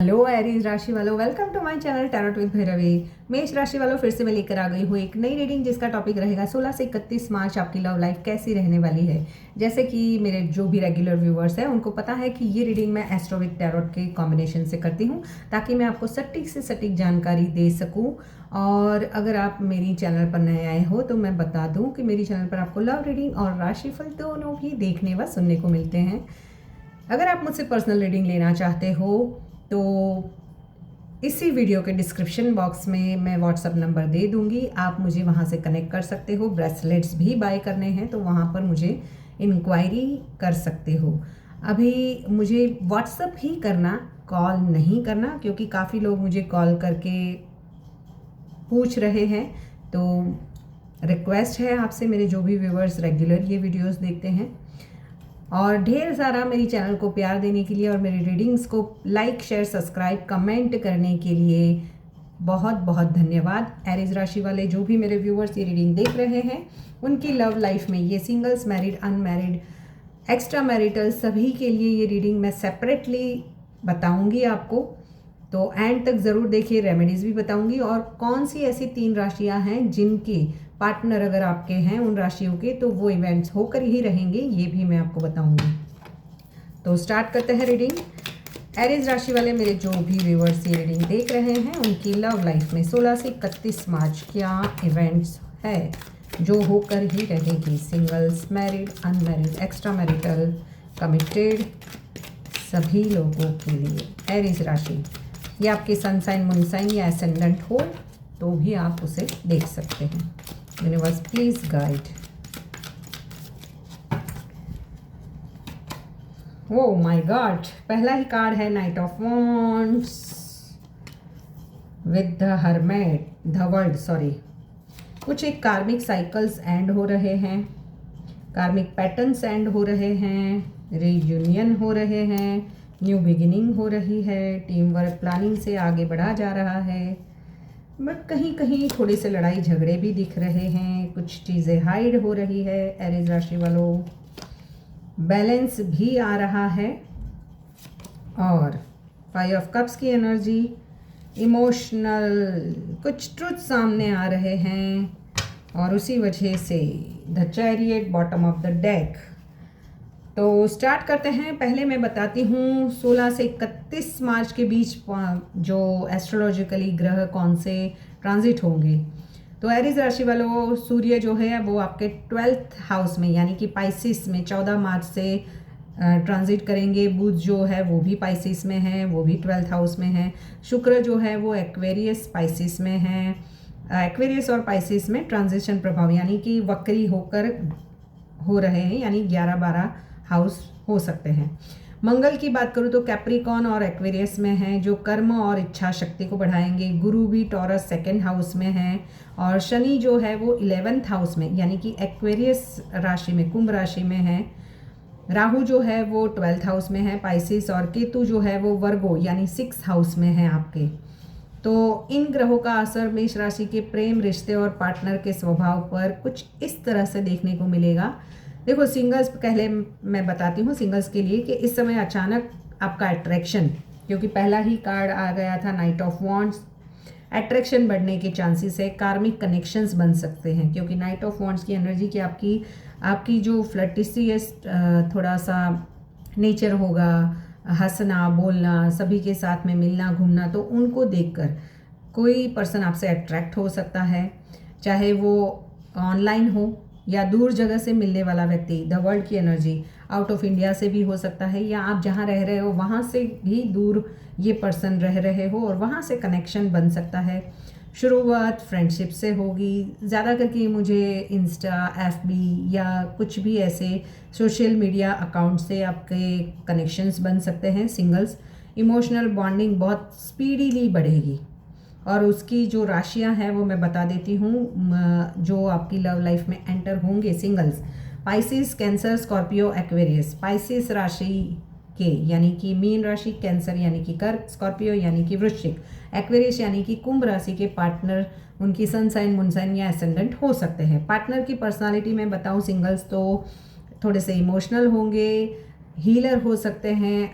Hello Aries राशि वालों, welcome to my channel tarot with Bhairavi. मेष राशि वालों, फिर से मैं लेकर आ गई हूँ एक नई रीडिंग जिसका टॉपिक रहेगा 16 से 31 मार्च आपकी लव लाइफ कैसी रहने वाली है। जैसे कि मेरे जो भी रेगुलर व्यूवर्स हैं उनको पता है कि ये रीडिंग मैं एस्ट्रो विद टैरोट के कॉम्बिनेशन से करती हूँ ताकि मैं आपको सटीक से सटीक जानकारी दे सकूँ। और अगर आप मेरी चैनल पर नए आए हो तो मैं बता दूँ कि मेरी चैनल पर आपको लव रीडिंग और राशिफल दोनों भी देखने व सुनने को मिलते हैं। अगर आप मुझसे पर्सनल रीडिंग लेना चाहते हो तो इसी वीडियो के डिस्क्रिप्शन बॉक्स में मैं व्हाट्सअप नंबर दे दूंगी, आप मुझे वहाँ से कनेक्ट कर सकते हो। ब्रेसलेट्स भी बाय करने हैं तो वहाँ पर मुझे इंक्वायरी कर सकते हो। अभी मुझे व्हाट्सअप ही करना, कॉल नहीं करना, क्योंकि काफ़ी लोग मुझे कॉल करके पूछ रहे हैं। तो रिक्वेस्ट है आपसे, मेरे जो भी व्यूवर्स रेगुलर ये वीडियोस देखते हैं और ढेर सारा मेरी चैनल को प्यार देने के लिए और मेरी रीडिंग्स को लाइक शेयर सब्सक्राइब कमेंट करने के लिए बहुत बहुत धन्यवाद। एरीज राशि वाले जो भी मेरे व्यूवर्स ये रीडिंग देख रहे हैं उनकी लव लाइफ में, ये singles, married, unmarried, extra marital, सभी के लिए ये रीडिंग मैं सेपरेटली बताऊंगी आपको। तो एंड तक ज़रूर देखिए, रेमेडीज़ भी बताऊंगी और कौन सी ऐसी 3 राशियां हैं जिनके पार्टनर अगर आपके हैं उन राशियों के तो वो इवेंट्स होकर ही रहेंगे, ये भी मैं आपको बताऊंगी। तो स्टार्ट करते हैं रीडिंग। एरीज राशि वाले मेरे जो भी व्यूवर्स ये रीडिंग देख रहे हैं उनकी लव लाइफ में 16 से 31 मार्च क्या इवेंट्स है जो होकर ही रहेगी। Singles, married, unmarried, extra marital, committed, सभी लोगों के लिए। एरीज राशि, ये आपके सन साइन, मून साइन या एसेंडेंट हो तो भी आप उसे देख सकते हैं। Universe please guide. Oh my God, पहला ही कार्ड है night of wands with the hermit, the world, sorry. कुछ एक कार्मिक साइकिल्स एंड हो रहे हैं, कार्मिक पैटर्न्स एंड हो रहे हैं, रीयूनियन हो रहे हैं, न्यू बिगिनिंग हो रही है, टीम वर्क प्लानिंग से आगे बढ़ा जा रहा है। बट कहीं कहीं थोड़े से लड़ाई झगड़े भी दिख रहे हैं, कुछ चीज़ें हाइड हो रही है। एरीज राशि वालों, बैलेंस भी आ रहा है और 5 ऑफ कप्स की एनर्जी, इमोशनल कुछ ट्रुथ सामने आ रहे हैं और उसी वजह से the chariot, bottom of the deck. तो स्टार्ट करते हैं। पहले मैं बताती हूँ 16 से 31 मार्च के बीच जो एस्ट्रोलॉजिकली ग्रह कौन से ट्रांजिट होंगे। तो एरीज राशि वालों, सूर्य जो है वो आपके 12th हाउस में यानी कि पाइसिस में 14 मार्च से ट्रांजिट करेंगे। बुध जो है वो भी पाइसिस में है, वो भी 12th हाउस में है। शुक्र जो है वो एक्वेरियस पाइसिस में है। एक्वेरियस और पाइसिस में ट्रांजिशन प्रभाव यानी कि वक्री होकर हो रहे हैं, यानी 11-12 हाउस हो सकते हैं। मंगल की बात करूँ तो कैप्रिकॉन और एक्वेरियस में है जो कर्म और इच्छा शक्ति को बढ़ाएंगे। गुरु भी टॉरस 2nd हाउस में है और शनि जो है वो 11th हाउस में यानी कि एक्वेरियस राशि में, कुंभ राशि में है। राहु जो है वो 12th हाउस में है पाइसिस, और केतु जो है वो वर्गो यानी 6th हाउस में है आपके। तो इन ग्रहों का असर मेष राशि के प्रेम, रिश्ते और पार्टनर के स्वभाव पर कुछ इस तरह से देखने को मिलेगा। देखो, सिंगल्स पहले मैं बताती हूँ सिंगल्स के लिए कि इस समय अचानक आपका अट्रैक्शन, क्योंकि पहला ही कार्ड आ गया था नाइट ऑफ वॉन्ड्स, अट्रैक्शन बढ़ने के चांसेस है। कार्मिक कनेक्शंस बन सकते हैं क्योंकि नाइट ऑफ वॉन्ड्स की एनर्जी की आपकी जो फ्लर्टिशियस थोड़ा सा नेचर होगा, हंसना बोलना, सभी के साथ में मिलना घूमना, तो उनको देखकर कोई पर्सन आपसे अट्रैक्ट हो सकता है, चाहे वो ऑनलाइन हो या दूर जगह से मिलने वाला व्यक्ति। द वर्ल्ड की एनर्जी आउट ऑफ इंडिया से भी हो सकता है या आप जहाँ रह रहे हो वहाँ से भी दूर ये पर्सन रह रहे हो और वहाँ से कनेक्शन बन सकता है। शुरुआत फ्रेंडशिप से होगी, ज़्यादा करके मुझे इंस्टा, एफबी या कुछ भी ऐसे सोशल मीडिया अकाउंट से आपके कनेक्शंस बन सकते हैं। सिंगल्स, इमोशनल बॉन्डिंग बहुत स्पीडीली बढ़ेगी और उसकी जो राशियां हैं वो मैं बता देती हूँ जो आपकी लव लाइफ में एंटर होंगे। Singles, Pisces, cancer, Scorpio, Aquarius. Pisces राशि के यानी कि मीन राशि, कैंसर यानी कि कर्क, स्कॉर्पियो यानी कि वृश्चिक, एक्वेरियस यानी कि कुंभ राशि के पार्टनर उनकी सन साइन, मून साइन या एसेंडेंट हो सकते हैं। पार्टनर की पर्सनालिटी में बताऊँ, सिंगल्स तो थोड़े से इमोशनल होंगे, हीलर हो सकते हैं,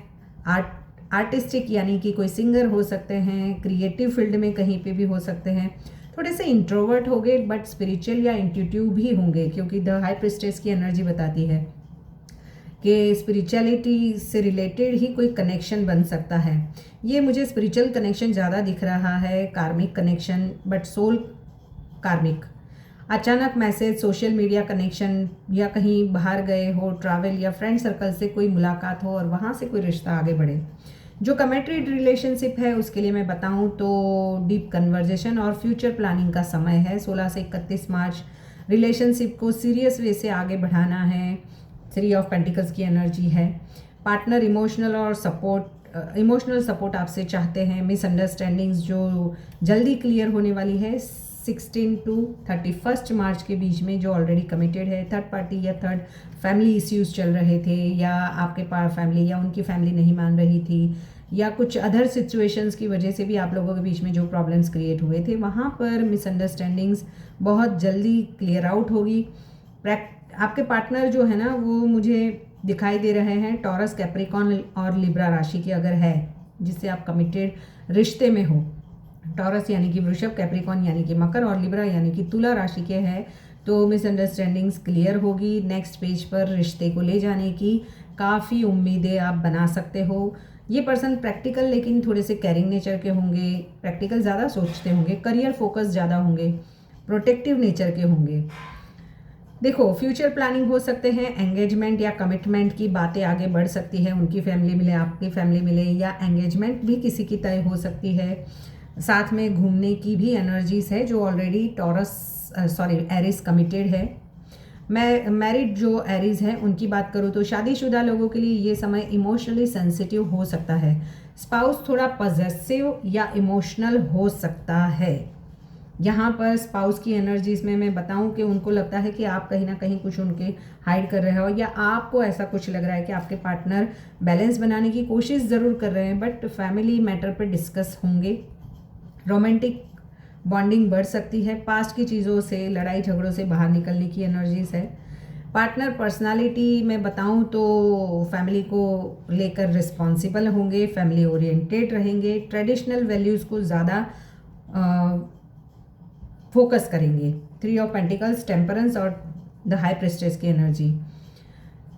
आर्टिस्टिक यानी कि कोई सिंगर हो सकते हैं, क्रिएटिव फील्ड में कहीं पे भी हो सकते हैं। थोड़े से इंट्रोवर्ट होंगे बट स्पिरिचुअल या इंट्यूटिव भी होंगे, क्योंकि द हाई प्रिस्टेस की एनर्जी बताती है कि स्पिरिचुअलिटी से रिलेटेड ही कोई कनेक्शन बन सकता है। ये मुझे स्पिरिचुअल कनेक्शन ज़्यादा दिख रहा है, कार्मिक कनेक्शन, बट सोल कार्मिक। अचानक मैसेज, सोशल मीडिया कनेक्शन, या कहीं बाहर गए हो, ट्रैवल या फ्रेंड सर्कल से कोई मुलाकात हो और वहाँ से कोई रिश्ता आगे बढ़े। जो कमिटेड रिलेशनशिप है उसके लिए मैं बताऊँ तो डीप कन्वर्जेशन और फ्यूचर प्लानिंग का समय है। 16 से 31 मार्च रिलेशनशिप को सीरियस वे से आगे बढ़ाना है। 3 ऑफ पेंटिकल्स की एनर्जी है। पार्टनर इमोशनल सपोर्ट आपसे चाहते हैं। मिसअंडरस्टैंडिंग्स जो जल्दी क्लियर होने वाली है 16 to 31 मार्च के बीच में, जो ऑलरेडी कमिटेड है। थर्ड पार्टी या थर्ड फैमिली इश्यूज चल रहे थे, या आपके पास फैमिली या उनकी फैमिली नहीं मान रही थी, या कुछ अदर सिचुएशंस की वजह से भी आप लोगों के बीच में जो प्रॉब्लम्स क्रिएट हुए थे, वहाँ पर मिसअंडरस्टैंडिंग्स बहुत जल्दी क्लियर आउट होगी। आपके पार्टनर जो है ना वो मुझे दिखाई दे रहे हैं टॉरस, कैप्रिकॉर्न और लिब्रा राशि के अगर है, जिससे आप कमिटेड रिश्ते में हो। टॉरस यानी कि वृषभ, कैप्रिकॉर्न यानी कि मकर और लिब्रा यानी कि तुला राशि के हैं, तो मिसअंडरस्टैंडिंग्स क्लियर होगी। नेक्स्ट पेज पर रिश्ते को ले जाने की काफ़ी उम्मीदें आप बना सकते हो। ये पर्सन प्रैक्टिकल लेकिन थोड़े से केयरिंग नेचर के होंगे, प्रैक्टिकल ज़्यादा सोचते होंगे, करियर फोकस ज़्यादा होंगे, प्रोटेक्टिव नेचर के होंगे। देखो, फ्यूचर प्लानिंग हो सकते हैं, एंगेजमेंट या कमिटमेंट की बातें आगे बढ़ सकती है। उनकी फैमिली मिले, आपकी फैमिली मिले, या एंगेजमेंट भी किसी की तय हो सकती है। साथ में घूमने की भी एनर्जीज है। जो ऑलरेडी एरिस कमिटेड है। मैं मैरिड जो एरीज हैं उनकी बात करूँ तो शादीशुदा लोगों के लिए ये समय इमोशनली सेंसिटिव हो सकता है। स्पाउस थोड़ा पॉजेसिव या इमोशनल हो सकता है। यहाँ पर स्पाउस की एनर्जीज में मैं बताऊं कि उनको लगता है कि आप कहीं ना कहीं कुछ उनके हाइड कर रहे हो, या आपको ऐसा कुछ लग रहा है कि आपके पार्टनर बैलेंस बनाने की कोशिश ज़रूर कर रहे हैं, बट फैमिली मैटर पर डिस्कस होंगे। रोमांटिक बॉन्डिंग बढ़ सकती है। पास्ट की चीज़ों से, लड़ाई झगड़ों से बाहर निकलने की एनर्जीज है। पार्टनर पर्सनालिटी में बताऊं तो फैमिली को लेकर रिस्पॉन्सिबल होंगे, फैमिली ओरिएंटेड रहेंगे, ट्रेडिशनल वैल्यूज़ को ज़्यादा फोकस करेंगे। 3 ऑफ पेंटिकल्स, टेम्परेंस और द हाई प्रिस्टेस की एनर्जी।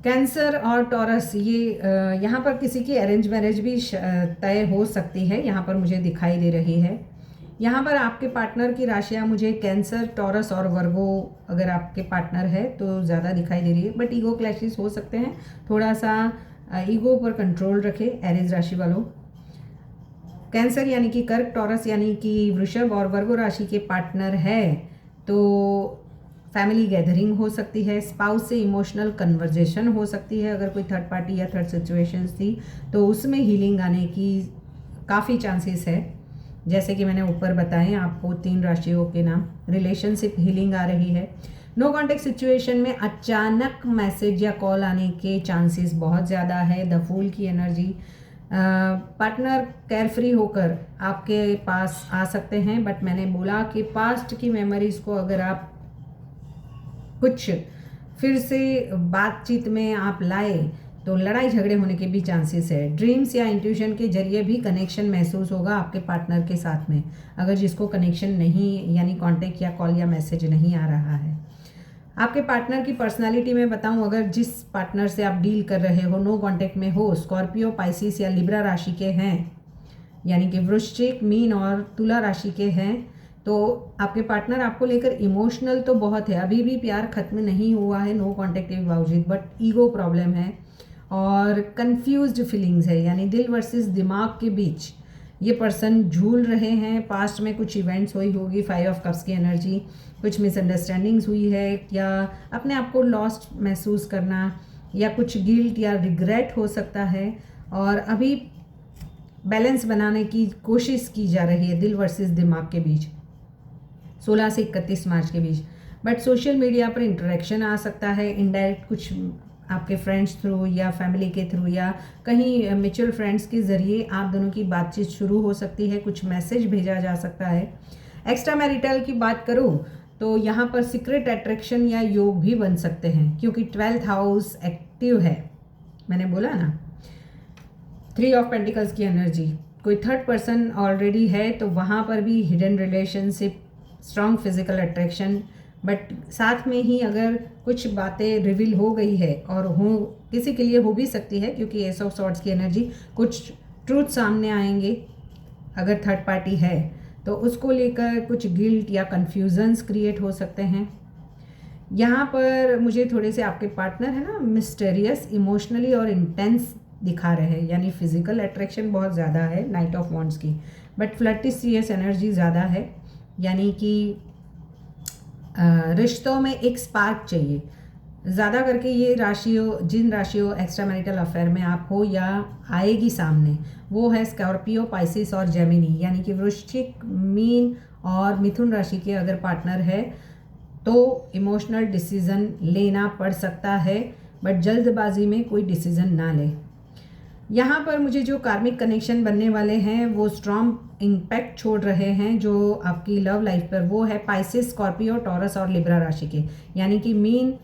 कैंसर और टॉरस, ये यहाँ पर किसी की अरेंज मैरिज भी तय हो सकती है, यहाँ पर मुझे दिखाई दे रही है। यहाँ पर आपके पार्टनर की राशियाँ मुझे कैंसर, टॉरस और वर्गो अगर आपके पार्टनर है तो ज़्यादा दिखाई दे रही है, बट ईगो क्लैशेस हो सकते हैं। थोड़ा सा ईगो पर कंट्रोल रखें एरीज राशि वालों। कैंसर यानी कि कर्क, टॉरस यानी कि वृषभ और वर्गो राशि के पार्टनर है तो फैमिली गैदरिंग हो सकती है। स्पाउस से इमोशनल कन्वर्जेशन हो सकती है। अगर कोई थर्ड पार्टी या थर्ड सिचुएशंस थी तो उसमें हीलिंग आने की काफ़ी चांसेस है। जैसे कि मैंने ऊपर बताएं आपको 3 राशियों के नाम, रिलेशनशिप हीलिंग आ रही है। नो कॉन्टेक्ट सिचुएशन में अचानक मैसेज या कॉल आने के चांसेस बहुत ज़्यादा है। द फूल की एनर्जी, पार्टनर केयरफ्री होकर आपके पास आ सकते हैं, बट मैंने बोला कि पास्ट की मेमोरीज को अगर आप कुछ फिर से बातचीत में आप लाए तो लड़ाई झगड़े होने के भी चांसेस है। ड्रीम्स या इंट्यूशन के जरिए भी कनेक्शन महसूस होगा आपके पार्टनर के साथ में, अगर जिसको कनेक्शन नहीं यानी कांटेक्ट या कॉल या मैसेज नहीं आ रहा है। आपके पार्टनर की पर्सनालिटी में बताऊं, अगर जिस पार्टनर से आप डील कर रहे हो नो कांटेक्ट में हो, स्कॉर्पियो, पाइसिस या लिब्रा राशि के हैं, यानी कि वृश्चिक, मीन और तुला राशि के हैं, तो आपके पार्टनर आपको लेकर इमोशनल तो बहुत है। अभी भी प्यार खत्म नहीं हुआ है नो कांटेक्ट के बावजूद, बट ईगो प्रॉब्लम है और कंफ्यूज्ड फीलिंग्स है, यानी दिल वर्सेस दिमाग के बीच ये पर्सन झूल रहे हैं। पास्ट में कुछ इवेंट्स हुई होगी। 5 ऑफ कप्स की एनर्जी, कुछ मिसअंडरस्टैंडिंग्स हुई है, या अपने आप को लॉस्ट महसूस करना, या कुछ गिल्ट या रिग्रेट हो सकता है, और अभी बैलेंस बनाने की कोशिश की जा रही है दिल वर्सेस दिमाग के बीच 16 से 31 मार्च के बीच। बट सोशल मीडिया पर इंटरेक्शन आ सकता है, इनडायरेक्ट कुछ आपके फ्रेंड्स थ्रू या फैमिली के थ्रू या कहीं म्यूचुअल फ्रेंड्स के ज़रिए आप दोनों की बातचीत शुरू हो सकती है, कुछ मैसेज भेजा जा सकता है। एक्स्ट्रा मैरिटल की बात करूँ तो यहाँ पर सीक्रेट अट्रैक्शन या योग भी बन सकते हैं, क्योंकि 12th हाउस एक्टिव है, मैंने बोला ना। 3 ऑफ पेंटिकल्स की एनर्जी, कोई थर्ड पर्सन ऑलरेडी है तो वहाँ पर भी hidden relationship, strong physical attraction, but साथ में ही अगर कुछ बातें रिवील हो गई है और हो किसी के लिए हो भी सकती है, क्योंकि एस ऑफ सॉर्ड्स की एनर्जी, कुछ ट्रूथ सामने आएंगे अगर थर्ड पार्टी है तो उसको लेकर कुछ गिल्ट या कन्फ्यूजन्स क्रिएट हो सकते हैं। यहाँ पर मुझे थोड़े से आपके पार्टनर है ना मिस्टेरियस, इमोशनली और इंटेंस दिखा रहे हैं, यानी फिजिकल अट्रैक्शन बहुत ज़्यादा है नाइट ऑफ वॉन्ड्स की, बट फ्लर्टिशियस एनर्जी ज़्यादा है, यानी कि रिश्तों में एक स्पार्क चाहिए ज़्यादा करके। ये राशियों, जिन राशियों एक्स्ट्रा मैरिटल अफेयर में आप हो या आएगी सामने, वो है स्कॉर्पियो, पाइसिस और जेमिनी, यानी कि वृश्चिक, मीन और मिथुन राशि के अगर पार्टनर है तो इमोशनल डिसीज़न लेना पड़ सकता है, बट जल्दबाजी में कोई डिसीज़न ना ले। यहाँ पर मुझे जो कार्मिक कनेक्शन बनने वाले हैं वो स्ट्रॉन्ग इम्पैक्ट छोड़ रहे हैं जो आपकी लव लाइफ पर, वो है पाइसिस, स्कॉर्पियो, टॉरस और लिब्रा राशि के, यानी कि मीन,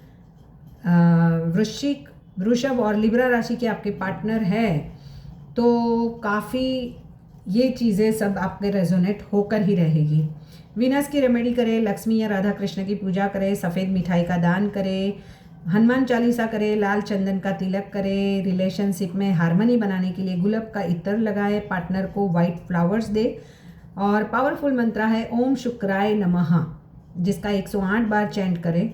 वृश्चिक, वृषभ और लिब्रा राशि के आपके पार्टनर है तो काफ़ी ये चीज़ें सब आपके रेजोनेट होकर ही रहेगी। वीनस की रेमेडी करें, लक्ष्मी या राधा कृष्ण की पूजा करें, सफ़ेद मिठाई का दान करें, हनुमान चालीसा करें, लाल चंदन का तिलक करें, रिलेशनशिप में हार्मनी बनाने के लिए गुलाब का इत्र लगाए, पार्टनर को वाइट फ्लावर्स दे, और पावरफुल मंत्र है ओम शुक्राय नमः, जिसका 108 बार चैंट करें।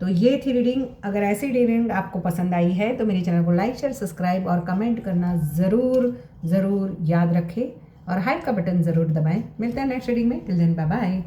तो ये थी रीडिंग। अगर ऐसी रीडिंग आपको पसंद आई है तो मेरे चैनल को लाइक, शेयर, सब्सक्राइब और कमेंट करना ज़रूर याद रखें और हाइप का बटन ज़रूर दबाएं। मिलते हैं नेक्स्ट रीडिंग में। Till then bye bye.